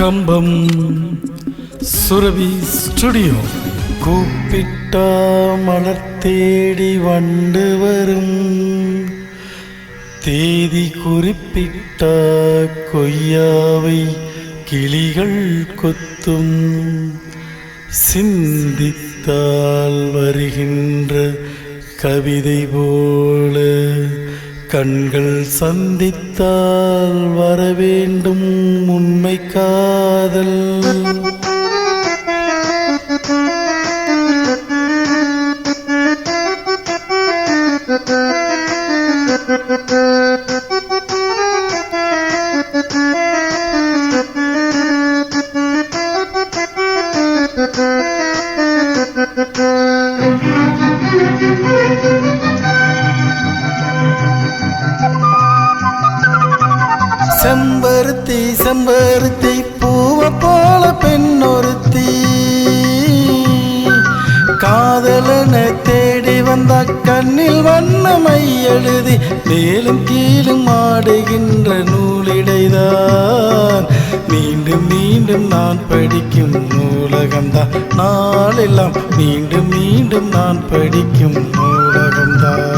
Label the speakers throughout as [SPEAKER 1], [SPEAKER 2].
[SPEAKER 1] கம்பம் Surabhi studio. கூப்பிட்டா மலர் தேடி வண்டு வரும், தேதி குறிப்பிட்டா கொய்யாவை கிளிகள் கொத்தும். சிந்தித்தால் வருகின்ற கவிதை போல கண்கள் சந்தித்தால் வரவேண்டும் உண்மை காதல். செம்பருத்தி செம்பருத்தி பூவை போல பெண்ணொருத்தி, காதலன தேடி வந்த கண்ணில் வண்ணமை எழுதி மேலும் கீழும் ஆடுகின்ற நூலிடைதான். மீண்டும் மீண்டும் நான் படிக்கும் நூலகம்தான், நாளெல்லாம் மீண்டும் மீண்டும் நான் படிக்கும் நூலகம்தான்.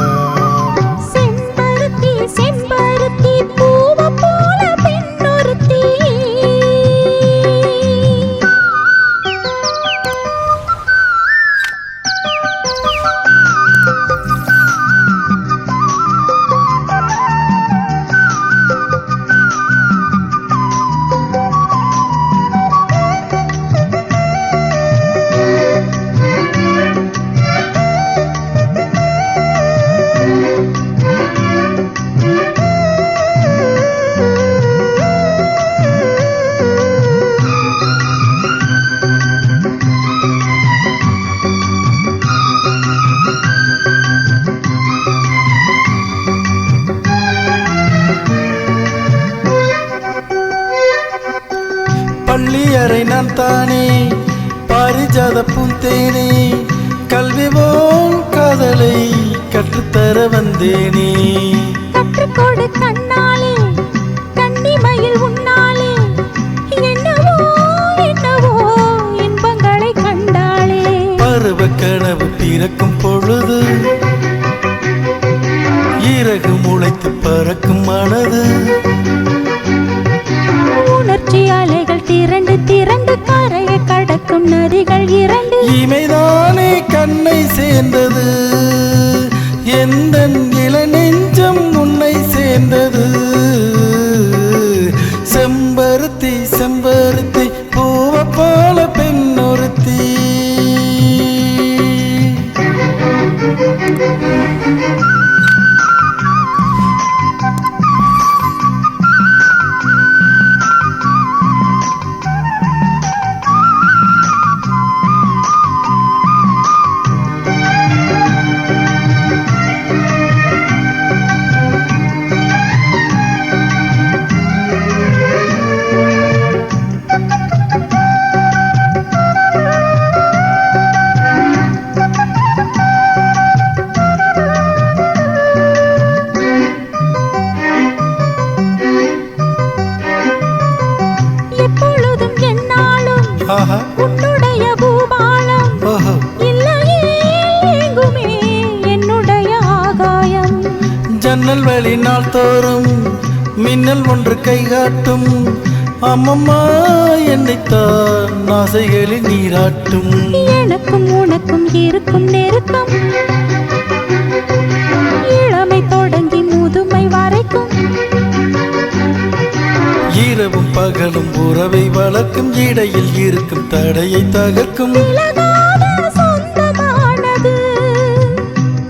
[SPEAKER 1] பள்ளியறை நான் தானே பாரிஜாத பூந்தேனே, கல்வி போல் காதலை கற்றுத்தர வந்தேனே.
[SPEAKER 2] கற்றுக்கொடு கண்ணாலே கண்ணிமையில் உன்னாலே, என்னவோ என்னவோ இன்பங்களை கண்டாளே.
[SPEAKER 1] பருவ கனவு பிறக்கும் பொழுது இறகு முளைத்து பறக்கும் மனது,
[SPEAKER 2] உணர்ச்சி அலைகள் திரண்டு திரண்டு கரையை கடக்கும் நதிகள் இரண்டு.
[SPEAKER 1] இமைதானே கண்ணை சேர்ந்தது, எந்த இள நெஞ்சம் உன்னை சேர்ந்தது. செம்பருத்தி செம்பருத்தி பூவை போல பெண்ணொருத்தி.
[SPEAKER 2] உன்னுடைய பூபாலம் இல்லையே எங்குமே என்னுடைய ஆகாயம்.
[SPEAKER 1] ஜன்னல் வழி நாள் தோறும் மின்னல் ஒன்று கை காட்டும், அம்மம்மா என்னைத்தான் ஆசைகளில் நீராட்டும்.
[SPEAKER 2] எனக்கும் உனக்கும் இருக்கும் நெருக்கம் இளமை தொடங்கி முதுமை வரைக்கும்.
[SPEAKER 1] இரவும் பகலும் உறவை வளர்க்கும், இடையில் இருக்கும் தடையை தகர்க்கும்.
[SPEAKER 2] சொந்தமானது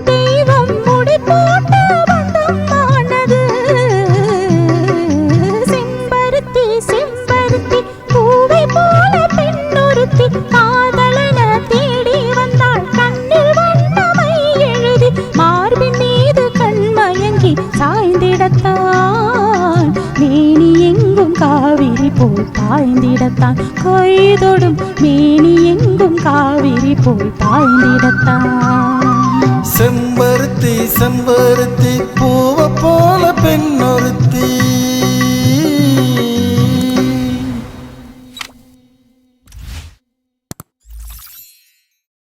[SPEAKER 2] தெய்வம் முடி போட்ட பந்தமானது. செம்பருத்தி செம்பருத்தி பூவை போல பெண்ணொருத்தி, காதலன தேடி வந்தாள் கண்ணில் வண்ணமை எழுதி மார்பின் மீது கண்மயங்கி சாய்ந்திடத்தான். மேனி எங்கும் காவிரி போல் பாய்ந்திடத்தான், கைதொடும் மேனி எங்கும் காவிரி போல் பாய்ந்திடத்தான்.
[SPEAKER 1] செம்பருத்தி செம்பருத்தி பூவை போல பெண்ணொருத்தி.